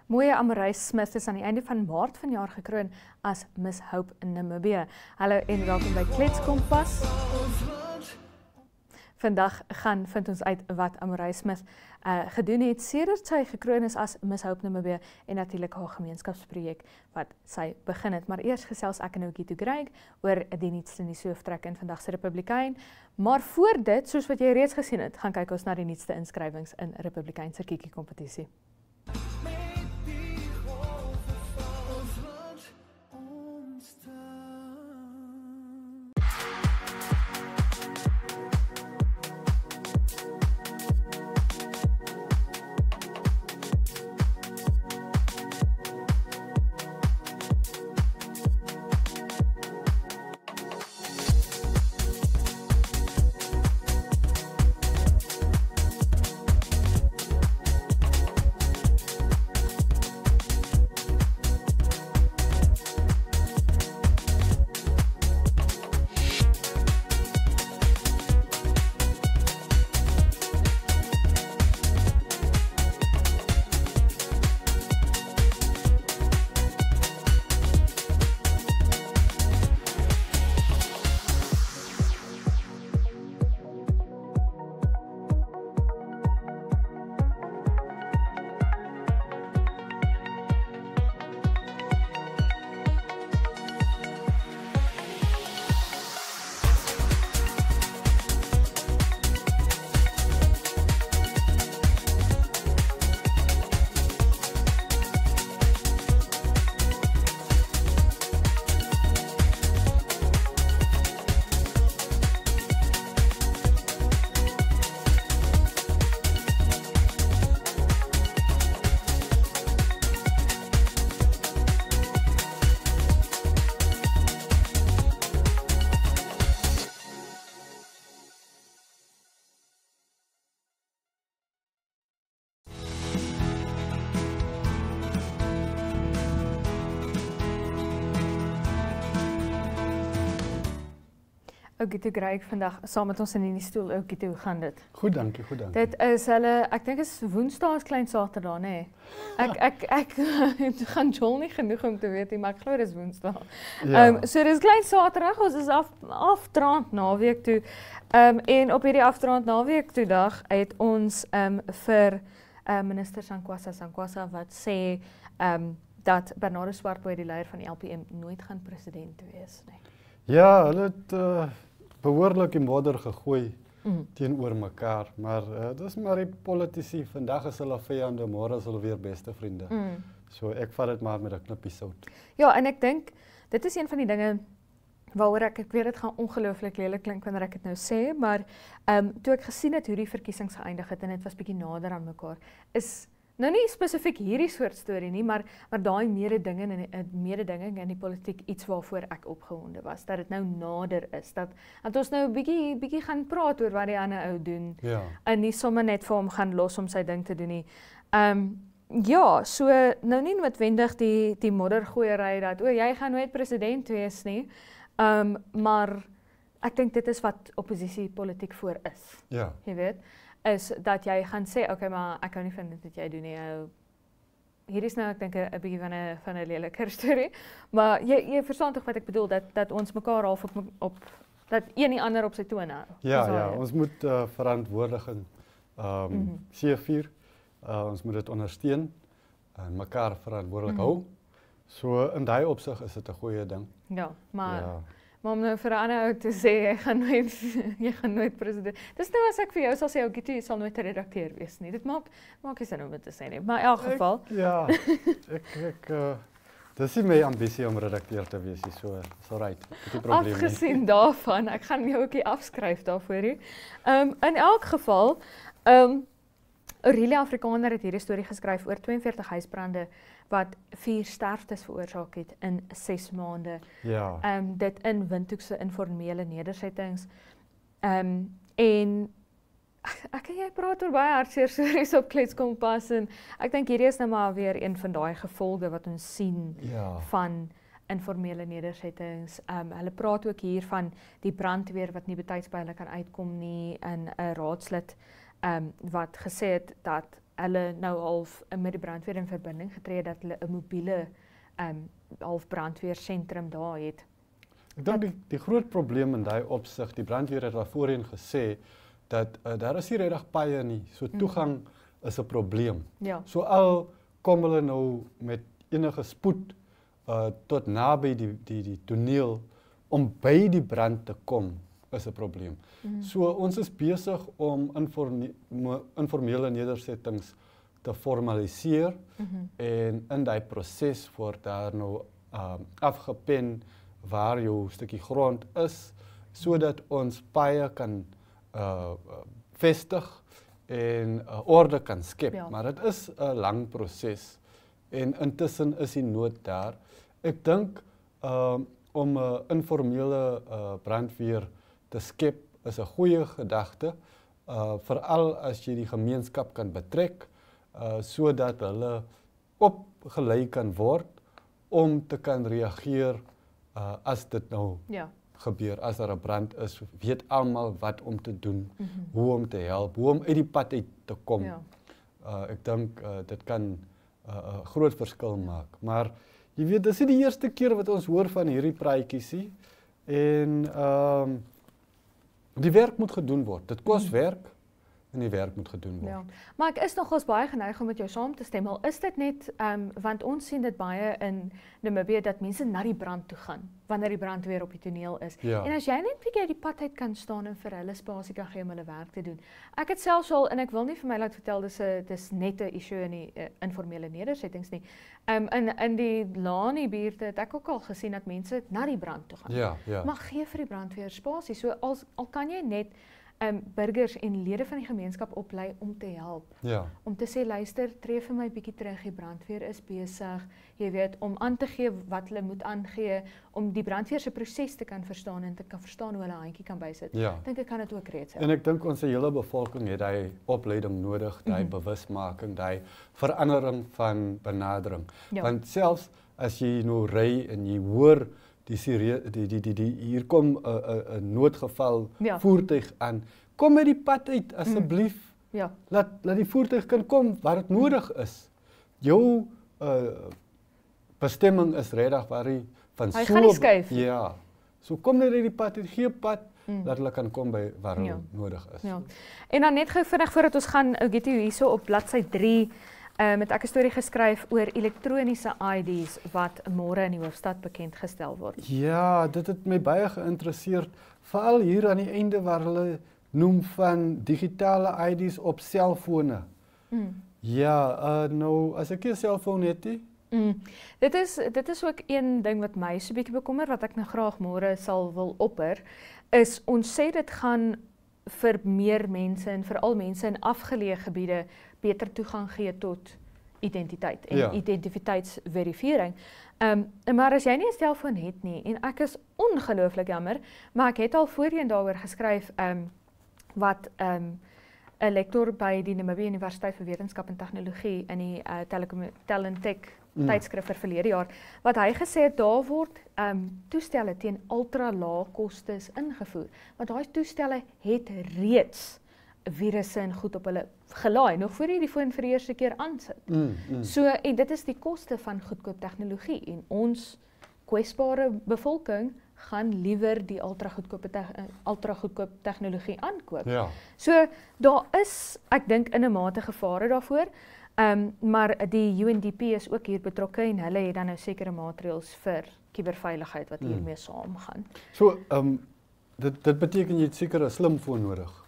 Mooie Amareus Smith is aan die einde van Maart vanjaar gekroon as Miss Hope in Namibië. Hallo en welkom by Kletskompas. Vandag vind ons uit wat Amareus Smith gedoen het sedert sy gekroon is as Miss Hope Namibië en natuurlik haar gemeenskapsprojek wat sy begin het. Maar eers gesels ek en Okito Greig oor die nuutste in die hooftrek in vandag se Republikein. Maar voor dit, soos wat jy reeds gesien het, gaan kyk ons na die nuutste inskrywings in Republikein se kiekie kompetisie. Okito Greig vandag saam met ons in die stoel. Okito, hoe gaan dit? Goed, dankie, goed, dankie. Dit is ek dink is Woensdae is klein Saterdag, nê? Ek gaan Joel nie genoeg om te weet nie, maar ek glo dis Woensdae. Ja. So dis klein Saterdag, ons is afdraand naweek toe. En op hierdie afdraand naweek toe dag het ons vir minister Sankwasa wat sê dat Bernardo Swartboy, die leier van die LPM, nooit gaan president wees nie. Ja, hulle het behoorlik die modder gegooi teenoor mekaar, maar dis maar die politici, vandag is hulle vyande, môre is hulle weer beste vriende. So ek vat dit maar met 'n knippie sout. Ja, en ek dink dit is een van die dinge waaroor ek weet dit gaan ongelooflik lelik klink wanneer ek dit nou sê, maar toe ek gesien het hoe die verkiesings geëindig het en dit was bietjie nader aan mekaar, is nou nie spesifiek hierdie soort storie nie, maar daai mededinging in die politiek iets waarvoor ek opgewonde was, dat dit nou nader is, dat ons nou bietjie gaan praat oor wat die ander ou doen, Ja. en nie sommer net vir hom gaan los om sy ding te doen nie. Ja, so nou nie noodwendig die moddergooiery dat, jy gaan nooit president wees nie, maar ek dink dit is wat oppositiepolitiek voor is, Ja. jy weet, is dat jy gaan sê, okay, maar ek hou nie van dit wat jy doen nie. Hier is nou ek dink 'n bietjie van 'n leliker storie, maar jy verstaan tog wat ek bedoel, dat ons mekaar half op dat een die ander op sy tone hou. Ja, ons moet verantwoordiging C4, ons moet dit ondersteun en mekaar verantwoordelik hou. So in daai opsig is dit 'n goeie ding. Ja, maar Ja. Maar om nou vir 'n ander ou te sê jy gaan nooit president. Dis nou as ek vir jou sal sê Okito, jy sal nooit 'n redakteur wees nie. Dit maak nie sin om dit te sê nie. Maar in elk geval, dis nie my ambisie om redakteur te wees nie, so alright. Dit is 'n probleem nie. afgesien daarvan, ek gaan jou ook nie afskryf daarvoor nie. In elk geval, Aurelia Afrikaner het hierdie storie geskryf oor 42 huisbrande wat 4 sterftes veroorsaak het in 6 maande. Ja. Dit in Windhoek se informele nedersettings. En ek en jy praat oor baie hartseer stories op Kletskompas en ek dink hierdie is nou maar weer een van daai gevolge wat ons sien van informele nedersettings. Hulle praat ook hier van die brandweer wat nie betyds by hulle kan uitkom nie, en 'n raadslid wat gesê het dat hulle nou half met die brandweer in verbinding getree dat hulle 'n mobiele half brandweersentrum daar het. Ek dink die groot probleem in daai opsig, die brandweer het al voorheen gesê dat daar is nie regtig paaie nie. So toegang is 'n probleem. Ja. So al kom hulle nou met enige spoed tot naby die toneel om by die brand te kom is 'n probleem. So ons is besig om informele nedersettings te formaliseer en in daai proses word daar nou afgepen waar jou stukkie grond is sodat ons paaie kan vestig en orde kan skep. Ja. Maar dit is 'n lang proses en intussen is die nood daar. Ek dink om 'n informele brandweer te skep is 'n goeie gedagte, veral as jy die gemeenskap kan betrek sodat hulle opgelei kan word om te kan reageer as dit nou gebeur, as daar 'n brand is, weet almal wat om te doen, hoe om te help, hoe om uit die pad uit te kom. Ja. Ek dink dit kan 'n groot verskil maak. Maar jy weet, dis nie die eerste keer wat ons hoor van hierdie praatjies nie. En die werk moet gedoen word. Dit kos werk en die werk moet gedoen word. Ja. Maar ek is nogals baie geneig om met jou saam te stem. Al is dit net want ons sien dit baie in Namibië dat mense na die brand toe gaan wanneer die brand weer op die toneel is. Ja. En as jy net 'n bietjie uit die pad uit kan staan en vir hulle spasie kan gee om hulle werk te doen. Ek het selfs al, en ek wil nie vir my laat vertel dis net 'n issue in die informele nedersettings nie. In die Lani buurte het ek ook al gesien dat mense na die brand toe gaan. Ja, ja. Maar gee vir die brandweer spasie. So al kan jy net burgers en lede van die gemeenskap oplei om te help. Ja. Om te sê, luister, tree vir my bietjie terug, die brandweer is besig, jy weet, om aan te gee wat hulle moet aangee, om die brandweer se proses te kan verstaan en te kan verstaan hoe hulle 'n handjie kan bysit. Ja. Dink ek kan dit ook reeds help. En ek dink ons hele bevolking het daai opleiding nodig, daai bewusmaking, daai verandering van benadering. Ja. Want selfs as jy nou ry en jy hoor hier kom 'n noodgeval voertuig aan. Kom met die pad uit asseblief. Ja. Laat die voertuig kan kom waar dit nodig is. Jou bestemming is regtig waar hy van Hy gaan nie skuif. Ja. So kom net uit die pad, gee pad dat hulle kan kom by waar hulle nodig is. Ja. En dan net gou vinnig voordat ons gaan Ogitu hierso op bladsy 3 met ek 'n storie geskryf oor elektroniese ID's wat môre in die hoofstad bekend gestel word. Ja, dit het my baie geïnteresseer, veral hier aan die einde waar hulle noem van digitale ID's op selfone. Ja, nou as ek 'n selfoon het, Dit is ook een ding wat my so 'n bietjie bekommer wat ek nou graag môre sal wil opper, is ons sê dit gaan vir meer mense en veral mense in afgeleë gebiede beter toegang gee tot identiteit en identiteitsverifisering. Maar as jy nie 'n selfoon het nie, en ek is ongelooflik jammer, maar ek het al voorheen daaroor geskryf wat 'n lektor by die Namibia Universiteit vir Wetenskap en Tegnologie in die Talentech tydskrif vir verlede jaar, wat hy gesê het, daar word toestelle teen ultra lae kostes ingevoer. Want daai toestelle het reeds virusse en goed op hulle gelaai, nog voor jy die foon vir die eerste keer aansit. So, en dit is die koste van goedkoop tegnologie, en ons kwesbare bevolking gaan liewer die ultra goedkoop tegnologie aankoop. Ja. So, daar is, ek dink, in 'n mate gevare daarvoor, maar die UNDP is ook hier betrokke en hulle het dan nou sekere maatreëls vir kuberveiligheid wat hiermee saamgaan. So, dit beteken jy het seker 'n slimfoon nodig.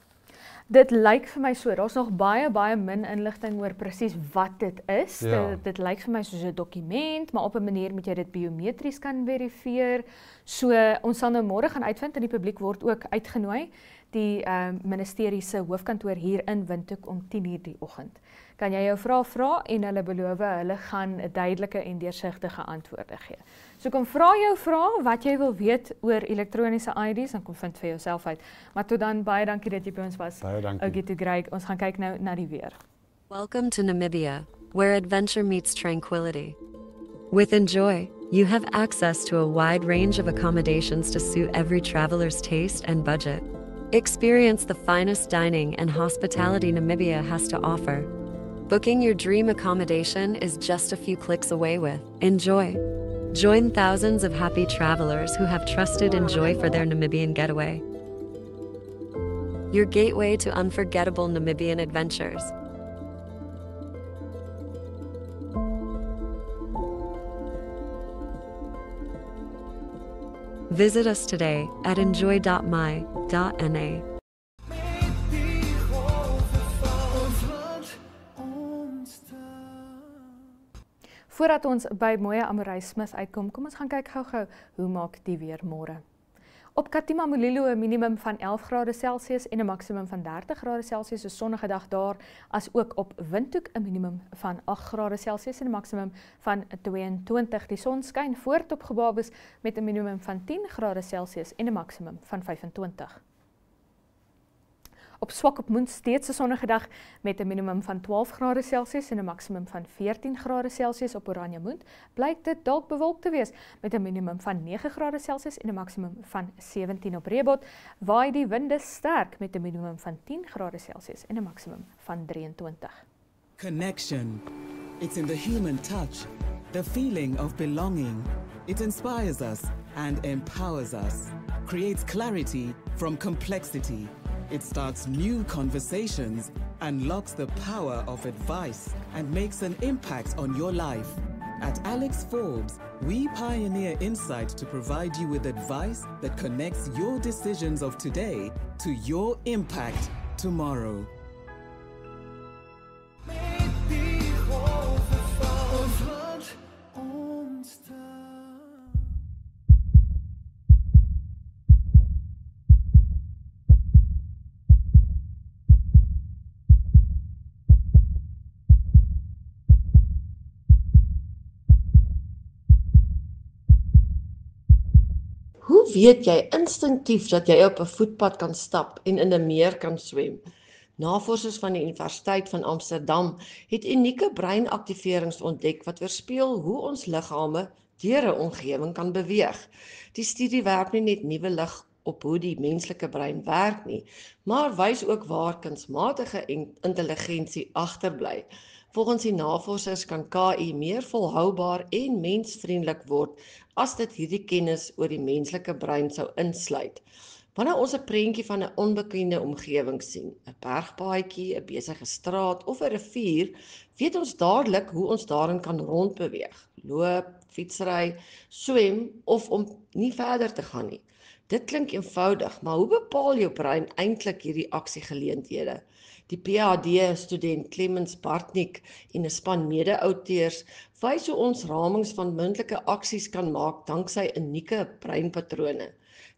Dit lyk vir my so, daar's nog baie min inligting oor presies wat dit is. Ja. Dit lyk vir my soos 'n dokument, maar op 'n manier moet jy dit biometries kan verifieer. So ons sal nou môre gaan uitvind en die publiek word ook uitgenooi. Die ministerie se hoofkantoor hier in Windhoek om 10:00 die oggend. Kan jy jou vrae vra en hulle beloof hulle gaan 'n duidelike en deursigtige antwoorde gee. So kom vra jou vrae wat jy wil weet oor elektroniese ID's en kom vind vir jouself uit. Maar tot dan baie dankie dat jy by ons was. Baie dankie. Ogitu Greg, ons gaan kyk nou na die weer. Welcome to Namibia, where adventure meets tranquility. With Enjoy, you have access to a wide range of accommodations to suit every traveler's taste and budget. Experience the finest dining and hospitality Namibia has to offer. Booking your dream accommodation is just a few clicks away with Enjoy. Join thousands of happy travelers who have trusted Enjoy for their Namibian getaway. Your gateway to unforgettable Namibian adventures. Visit us today at enjoy.my.na. Voordat ons by Moya Amorai-Smith uitkom, kom ons gaan kyk gou-gou hoe maak die weer môre. Op Katima Mulilo 'n minimum van 11 grade Celsius en 'n maksimum van 30 grade Celsius, 'n sonnige dag daar, as ook op Windhoek 'n minimum van 8 grade Celsius en 'n maksimum van 22. Die son skyn voort op Gebabes met 'n minimum van 10 grade Celsius en 'n maksimum van 25. Op Swakopmund steeds 'n sonnige dag met 'n minimum van 12 grade Celsius en 'n maksimum van 14 grade Celsius. Op Oranjemund blyk dit dalk bewolk te wees met 'n minimum van 9 grade Celsius en 'n maksimum van 17. Op Reebot waai die winde sterk met 'n minimum van 10 grade Celsius en 'n maksimum van 23. Connection. It's in the human touch, the feeling of belonging. It inspires us and empowers us, creates clarity from complexity. It starts new conversations, unlocks the power of advice, and makes an impact on your life. At Alex Forbes, we pioneer insight to provide you with advice that connects your decisions of today to your impact tomorrow. Hoe weet jy instinktief dat jy op 'n voetpad kan stap en in 'n meer kan swem? Navorsers van die Universiteit van Amsterdam het unieke breinaktiverings ontdek wat weerspieël hoe ons liggame deur 'n omgewing kan beweeg. Die studie werp nie net nuwe lig op hoe die menslike brein werk nie, maar wys ook waar kunsmatige intelligensie agterbly. Volgens die navorsers kan KI meer volhoubaar en mensvriendelik word as dit hierdie kennis oor die menslike brein sou insluit. Wanneer ons 'n prentjie van 'n onbekende omgewing sien, 'n bergpaadjie, 'n besige straat of 'n rivier, weet ons dadelik hoe ons daarin kan rondbeweeg, loop, fietsry, swem of om nie verder te gaan nie. Dit klink eenvoudig, maar hoe bepaal jou brein eintlik hierdie aksiegeleenthede? Die PhD-student Clemens Bartnik en 'n span mede-auteurs wys hoe ons ramings van moontlike aksies kan maak danksy unieke breinpatrone.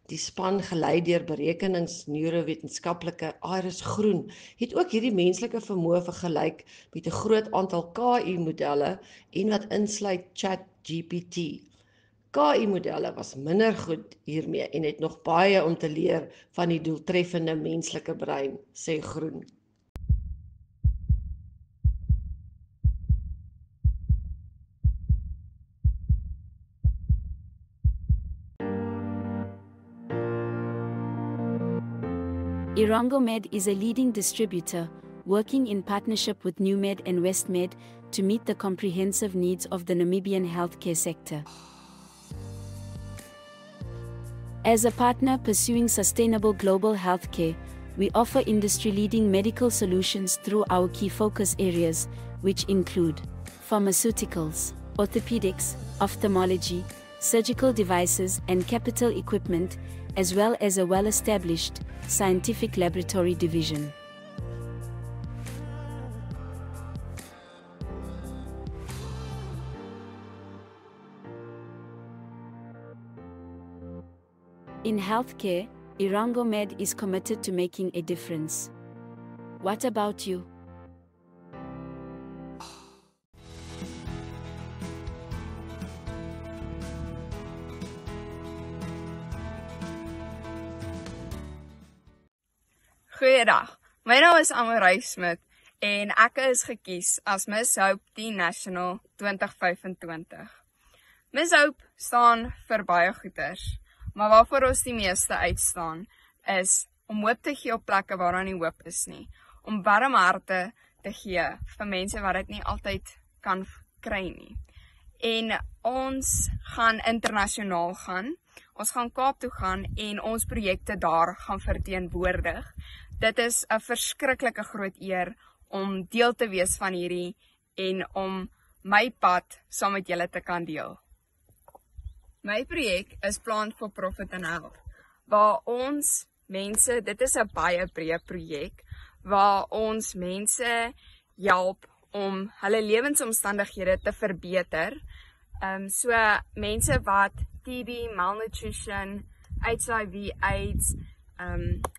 Die span, gelei deur berekenings-neurowetenskaplike Iris Groen, het ook hierdie menslike vermoë vergelyk met 'n groot aantal KI-modelle en wat insluit ChatGPT. KI-modelle was minder goed hiermee en het nog baie om te leer van die doeltreffende menslike brein, sê Groen. Irangomed is a leading distributor, working in partnership with NewMed and WestMed to meet the comprehensive needs of the Namibian healthcare sector. As a partner pursuing sustainable global healthcare, we offer industry-leading medical solutions through our key focus areas, which include pharmaceuticals, orthopedics, ophthalmology, surgical devices and capital equipment, as well as a well-established scientific laboratory division. In healthcare, Irangomed is committed to making a difference. What about you? Goeiedag, my naam is Amorai-Smith en ek is gekies as Miss Hope Teen National 2025. Miss Hope staan vir baie goeders, maar waarvoor ons die meeste uitstaan is om hoop te gee op plekke waar daar nie hoop is nie, om warm harte te gee vir mense wat dit nie altyd kan kry nie. En ons gaan internasionaal gaan. Ons gaan Kaap toe gaan en ons projekte daar gaan verteenwoordig. Dit is 'n verskriklike groot eer om deel te wees van hierdie en om my pad saam met julle te kan deel. My projek is Plant for Profit and Health, waar ons mense, dit is 'n baie breë projek, waar ons mense help om hulle lewensomstandighede te verbeter. So mense wat TB, malnutrition, HIV, AIDS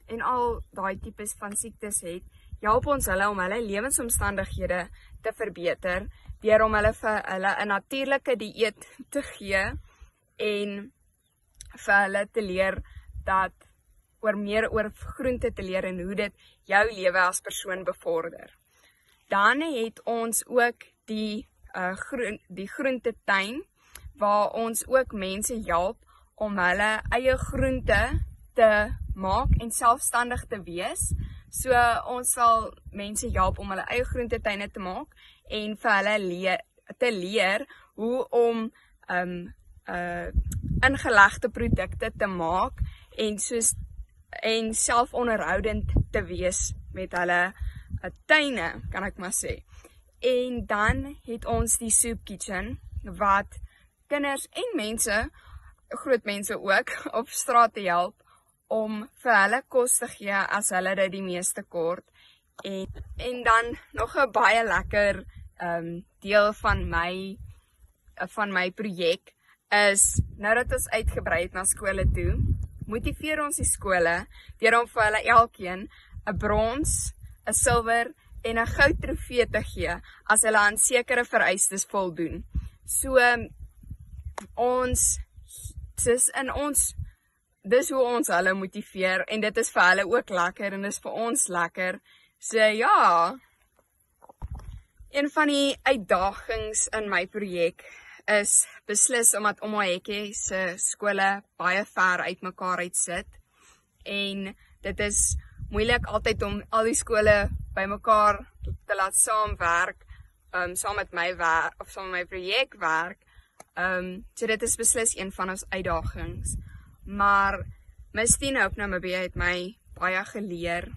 en al daai tipes van siektes het, help ons hulle om hulle lewensomstandighede te verbeter deur om hulle vir hulle 'n natuurlike dieet te gee en vir hulle te leer dat meer oor groente te leer en hoe dit jou lewe as persoon bevorder. Dan het ons ook die groentetuin waar ons ook mense help om hulle eie groente te maak en selfstandig te wees. So ons sal mense help om hulle eie groentetuine te maak en vir hulle te leer hoe om ingelegde produkte te maak en selfonderhoudend te wees met hulle tuine, kan ek maar sê. En dan het ons die Soup Kitchen wat kinders en mense, groot mense ook, op straat te help om vir hulle kos te gee as hulle dit die meeste kort. En dan nog 'n baie lekker deel van my projek is, nou dat ons uitgebrei het na skole toe, motiveer ons die skole deur om vir hulle elkeen 'n brons, 'n silwer en 'n goud trofee te gee as hulle aan sekere vereistes voldoen. So dis hoe ons hulle motiveer en dit is vir hulle ook lekker en dis vir ons lekker. So ja, een van die uitdagings in my projek is beslis omdat Omaheke se skole baie ver uit mekaar uitsit en dit is moeilik altyd om al die skole bymekaar te laat saamwerk, saam met my werk of saam met my projek werk. So dit is beslis een van ons uitdagings. Maar Miss Teen Hope Namibia het my baie geleer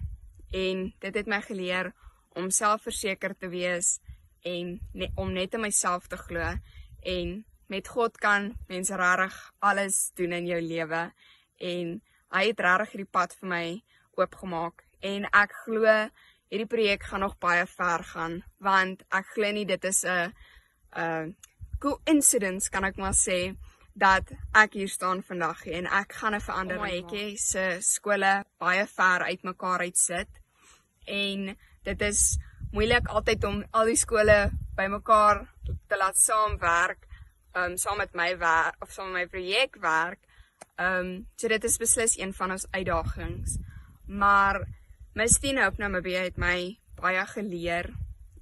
en dit het my geleer om selfverseker te wees en om net in myself te glo en met God kan mens regtig alles doen in jou lewe en hy het regtig hierdie pad vir my oopgemaak en ek glo hierdie projek gaan nog baie ver gaan want ek glo nie dit is 'n coincidence, kan ek maar sê, dat ek hier staan vandag en ek gaan 'n verandering maak. Omaheke se skole baie ver uit mekaar uitsit en dit is moeilik altyd om al die skole bymekaar te laat saamwerk, saam met my werk of saam met my projek werk. So dit is beslis een van ons uitdagings. Maar Miss Teen Hope Namibia het my baie geleer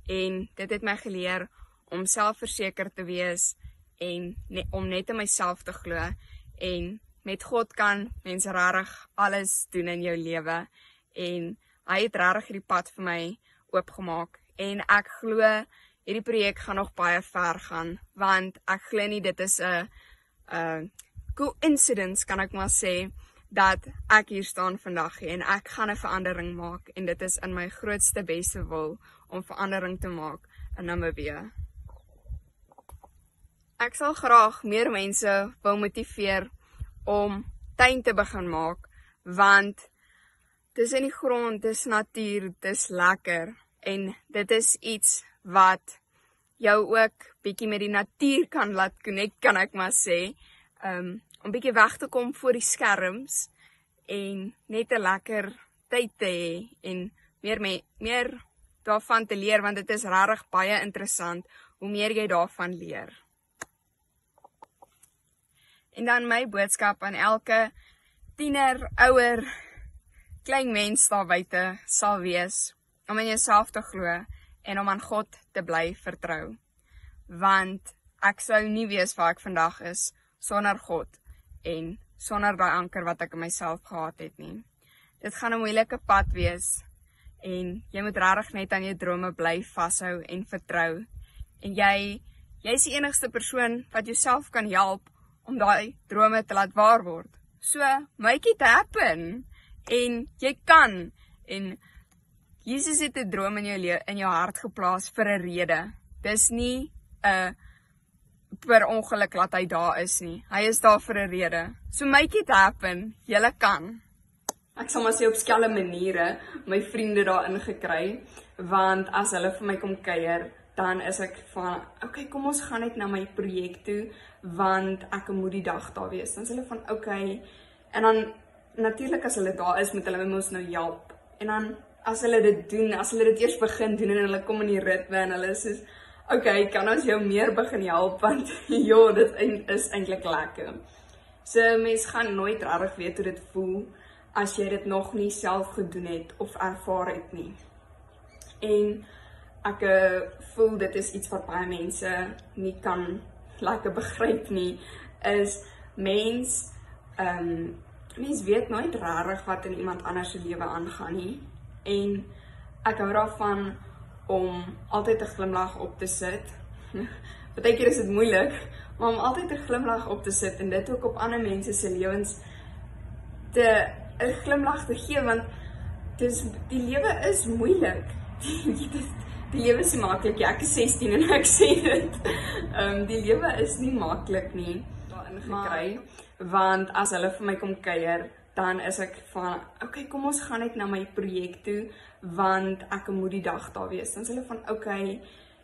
en dit het my geleer om selfverseker te wees en om net in myself te glo en met God kan mens regtig alles doen in jou lewe en hy het regtig hierdie pad vir my oopgemaak en ek glo hierdie projek gaan nog baie ver gaan want ek glo nie dit is 'n coincidence, kan ek maar sê, dat ek hier staan vandag en ek gaan 'n verandering maak en dit is in my grootste beste wil om verandering te maak in Namibië. Ek sal graag meer mense wil motiveer om tuin te begin maak want dis in die grond, dis natuur, dis lekker en dit is iets wat jou ook bietjie met die natuur kan laat connect, kan ek maar sê, om bietjie weg te kom voor die skerms en net 'n lekker tyd te hê en meer daarvan te leer want dit is regtig baie interessant hoe meer jy daarvan leer. En dan my boodskap aan elke tiener, ouer, klein mens daar buite sal wees om in jouself te glo en om aan God te bly vertrou. Want ek sou nie weet waar ek vandag is sonder God en sonder daai anker wat ek in myself gehad het nie. Dit gaan 'n moeilike pad wees. En jy moet regtig net aan jou drome bly vashou en vertrou. En jy's die enigste persoon wat jouself kan help om daai drome te laat waar word. So, make it happen. En jy kan. En Jesus het 'n droom in jou hart geplaas vir 'n rede. Dis nie 'n per ongeluk laat hy daar is nie. Hy is daar vir 'n rede. So make it happen. Julle kan. Ek sal maar sê op skelle maniere my vriende daarin gekry, want as hulle vir my kom kuier, dan is ek van, okay, kom ons gaan net na my projek toe, want ek moet die dag daar wees. Dan is hulle van, okay, en dan natuurlik as hulle daar is, moet hulle my mos nou help. En dan as hulle dit doen, as hulle dit eers begin doen en hulle kom in die ritme en hulle sê, okay, kan ons jou meer begin help, want joh, dit is eintlik lekker. So mens gaan nooit regtig weet hoe dit voel as jy dit nog nie self gedoen het of ervaar het nie. En ek voel dit is iets wat baie mense nie kan lekker begryp nie, is mens weet nooit regtig wat in iemand anders se lewe aangaan nie. En ek hou daarvan om altyd 'n glimlag op te sit. Partykeer is dit moeilik, maar om altyd 'n glimlag op te sit en dit ook op ander mense se lewens 'n glimlag te gee, want die lewe is moeilik. Die lewe is nie maklik. Ek is 16 en ek sê dit. Die lewe is nie maklik nie. Daarin gekry, want as hulle vir my kom kuier, dan is ek van, okay, kom ons gaan net na my projek toe, want ek moet die dag daar wees. Dan is hulle van, okay,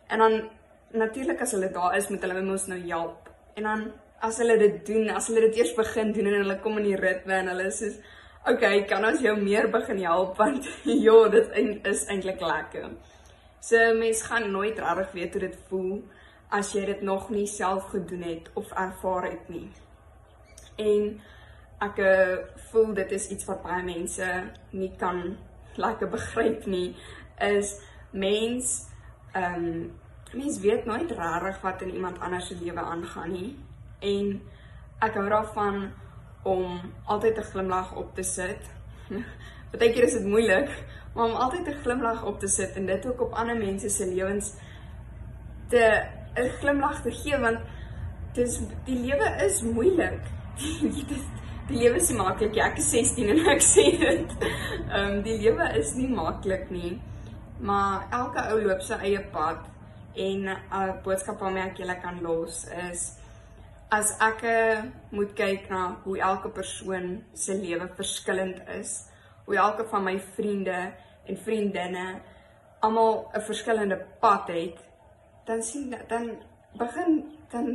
en dan natuurlik as hulle daar is, moet hulle my mos nou help. En dan as hulle dit doen, as hulle dit eers begin doen en hulle kom in die ritme en hulle sê, okay, kan ons jou meer begin help, want joh, dit is eintlik lekker. So mens gaan nooit regtig weet hoe dit voel as jy dit nog nie self gedoen het of ervaar het nie. En ek voel dit is iets wat baie mense nie kan lekker begryp nie, is mens weet nooit regtig wat in iemand anders se lewe aangaan nie. En ek hou daarvan om altyd 'n glimlag op te sit. Partykeer is dit moeilik, maar om altyd 'n glimlag op te sit en dit ook op ander mense se lewens 'n glimlag te gee, want die lewe is moeilik. Die lewe is nie maklik. Ek is 16 en ek sê dit. Die lewe is nie maklik nie, maar elke ou loop sy eie pad. En 'n boodskap waarmee ek julle kan los is, as ek moet kyk na hoe elke persoon se lewe verskillend is, hoe elke van my vriende en vriendinne almal 'n verskillende pad het, dan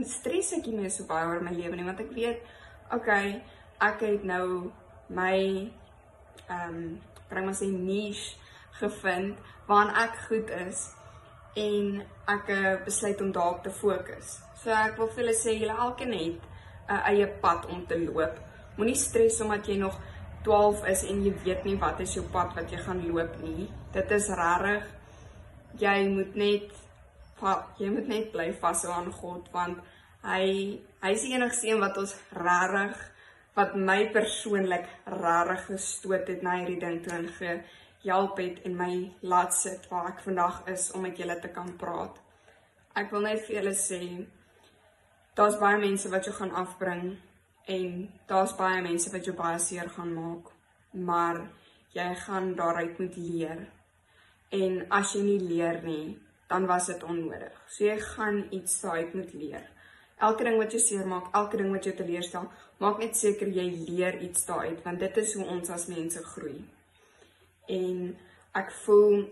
stres ek nie meer so baie oor my lewe nie, want ek weet, okay, ek het nou my bring maar sê niche gevind waarin ek goed is en ek besluit om daarop te fokus. So ek wil vir julle sê, julle elkeen het 'n eie pad om te loop. Moenie stres omdat jy nog 12 is en jy weet nie wat is jou pad wat jy gaan loop nie. Dit is rarig. Jy moet net bly vashou aan God, want hy is die enigste een wat ons rarig, wat my persoonlik rarig gestoot het na hierdie ding toe en gehelp het en my laat sit waar ek vandag is om met julle te kan praat. Ek wil net vir julle sê, daar's baie mense wat jou gaan afbring en daar's baie mense wat jou baie seer gaan maak, maar jy gaan daaruit moet leer. En as jy nie leer nie, dan was dit onnodig. So jy gaan iets daaruit moet leer. Elke ding wat jou seer maak, elke ding wat jou teleurstel, maak net seker jy leer iets daaruit, want dit is hoe ons as mense groei. En ek voel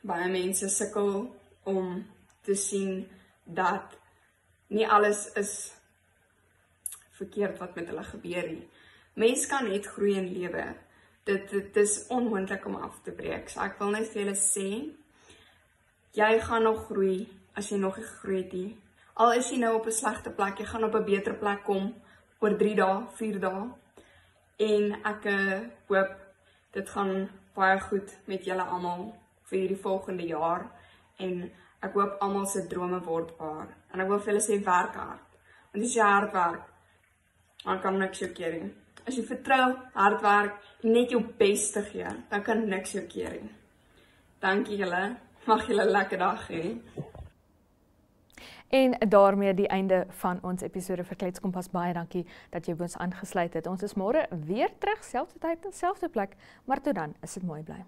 baie mense sukkel om te sien dat nie alles is verkeerd wat met hulle gebeur nie. Mens kan net groei in lewe. Dit is onmoontlik om af te breek. So ek wil net vir julle sê, jy gaan nog groei as jy nog nie gegroei het nie. Al is jy nou op 'n slegte plek, jy gaan op 'n beter plek kom oor 3 dae, 4 dae. En ek hoop dit gaan baie goed met julle almal vir hierdie volgende jaar. En ek hoop almal se drome word waar. En ek wil vir julle sê, werk hard. Want as jy hard werk, dan kan niks jou keer nie. As jy vertrou, hard werk en net jou bes te gee, dan kan niks jou keer nie. Dankie julle. Mag julle 'n lekker dag hê. En daarmee die einde van ons episode vir Kletskompas. Baie dankie dat jy by ons aangesluit het. Ons is môre weer terug, selfde tyd en selfde plek, maar tot dan is dit mooi bly.